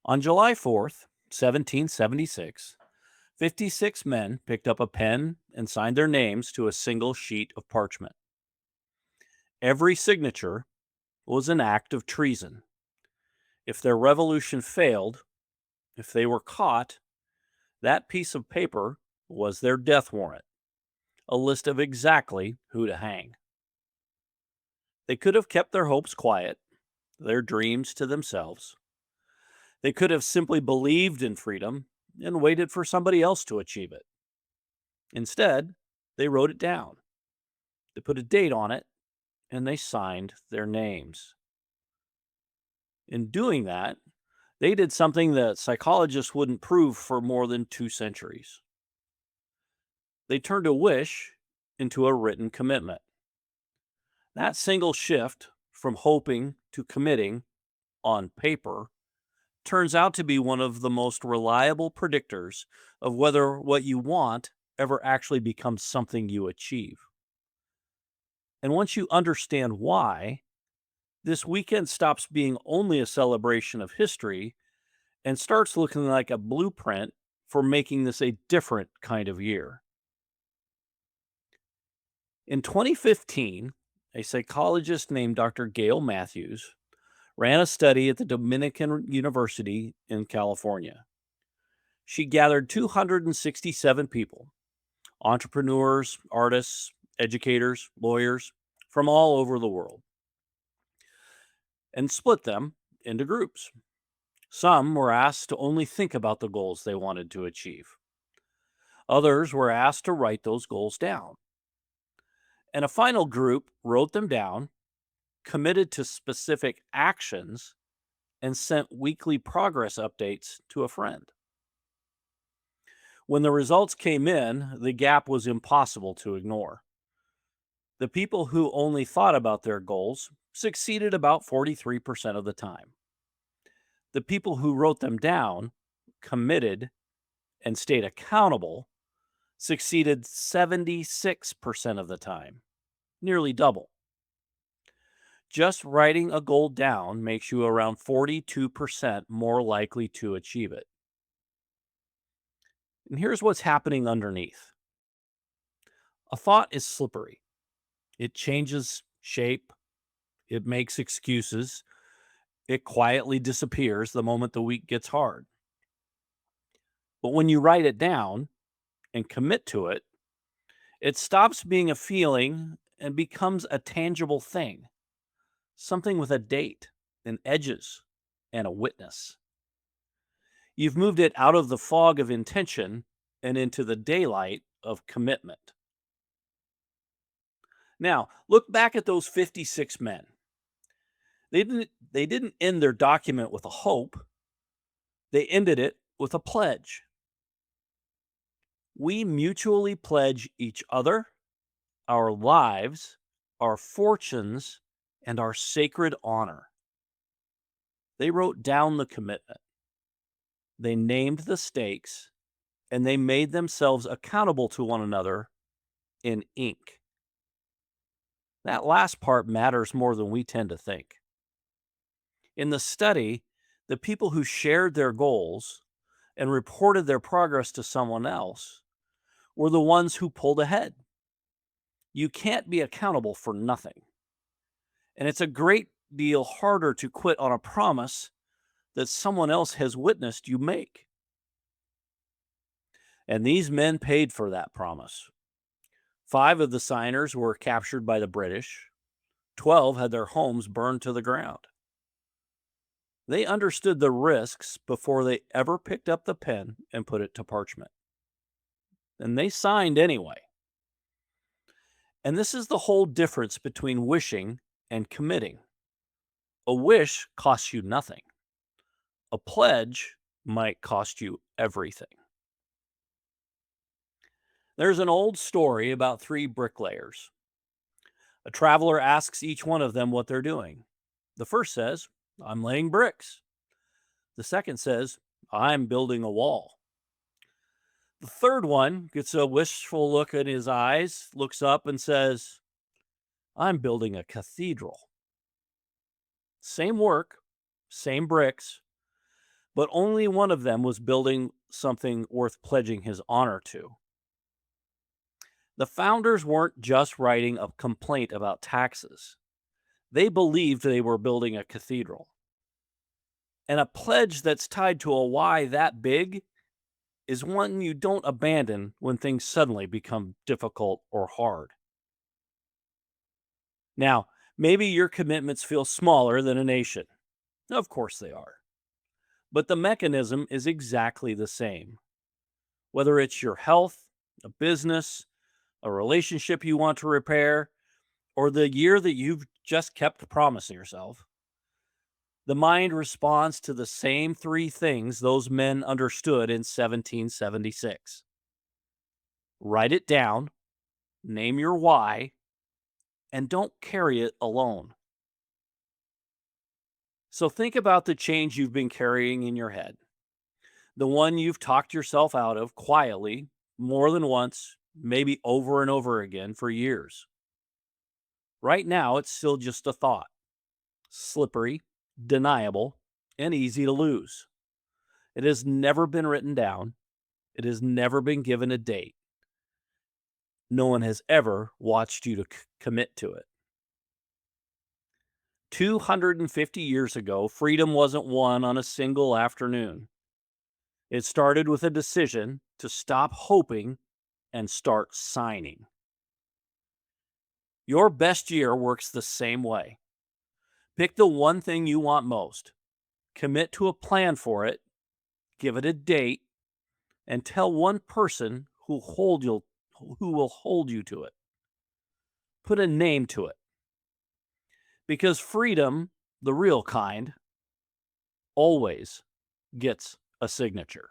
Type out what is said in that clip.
On July 4th, 1776, 56 men picked up a pen and signed their names to a single sheet of parchment. Every signature was an act of treason. If their revolution failed, if they were caught, that piece of paper was their death warrant, a list of exactly who to hang. They could have kept their hopes quiet, their dreams to themselves. They could have simply believed in freedom and waited for somebody else to achieve it. Instead, they wrote it down. They put a date on it and they signed their names. In doing that, they did something that psychologists wouldn't prove for more than 2 centuries. They turned a wish into a written commitment. That single shift from hoping to committing on paper turns out to be one of the most reliable predictors of whether what you want ever actually becomes something you achieve. And once you understand why, this weekend stops being only a celebration of history and starts looking like a blueprint for making this a different kind of year. In 2015, a psychologist named Dr. Gail Matthews ran a study at the Dominican University in California. She gathered 267 people, entrepreneurs, artists, educators, lawyers from all over the world, and split them into groups. Some were asked to only think about the goals they wanted to achieve. Others were asked to write those goals down. And a final group wrote them down, committed to specific actions, and sent weekly progress updates to a friend. When the results came in, the gap was impossible to ignore. The people who only thought about their goals succeeded about 43% of the time. The people who wrote them down, committed, and stayed accountable succeeded 76% of the time, nearly double. Just writing a goal down makes you around 42% more likely to achieve it. And here's what's happening underneath. A thought is slippery. It changes shape, it makes excuses, it quietly disappears the moment the week gets hard. But when you write it down and commit to it, it stops being a feeling and becomes a tangible thing, something with a date and edges and a witness. You've moved it out of the fog of intention and into the daylight of commitment. Now, look back at those 56 men. They didn't end their document with a hope. They ended it with a pledge. We mutually pledge each other, our lives, our fortunes, and our sacred honor. They wrote down the commitment. They named the stakes, and they made themselves accountable to one another in ink. That last part matters more than we tend to think. In the study, the people who shared their goals and reported their progress to someone else were the ones who pulled ahead. You can't be accountable for nothing. And it's a great deal harder to quit on a promise that someone else has witnessed you make. And these men paid for that promise. 5 of the signers were captured by the British, 12 had their homes burned to the ground. They understood the risks before they ever picked up the pen and put it to parchment. And they signed anyway. And this is the whole difference between wishing and committing. A wish costs you nothing. A pledge might cost you everything. There's an old story about 3 bricklayers. A traveler asks each one of them what they're doing. The first says, "I'm laying bricks." The second says, "I'm building a wall." The third one gets a wistful look in his eyes, looks up and says, "I'm building a cathedral." Same work, same bricks, but only one of them was building something worth pledging his honor to. The founders weren't just writing a complaint about taxes. They believed they were building a cathedral. And a pledge that's tied to a why that big is one you don't abandon when things suddenly become difficult or hard. Now, maybe your commitments feel smaller than a nation. Of course they are. But the mechanism is exactly the same. Whether it's your health, a business, a relationship you want to repair, or the year that you've just kept promising yourself, the mind responds to the same three things those men understood in 1776. Write it down, name your why, and don't carry it alone. So think about the change you've been carrying in your head, the one you've talked yourself out of quietly more than once, maybe over and over again for years. Right now, it's still just a thought, slippery, deniable, and easy to lose. It has never been written down. It has never been given a date. No one has ever watched you to commit to it. 250 years ago, freedom wasn't won on a single afternoon. It started with a decision to stop hoping and start signing. Your best year works the same way. Pick the one thing you want most, commit to a plan for it, give it a date, and tell one person who will hold you to it. Put a name to it. Because freedom, the real kind, always gets a signature.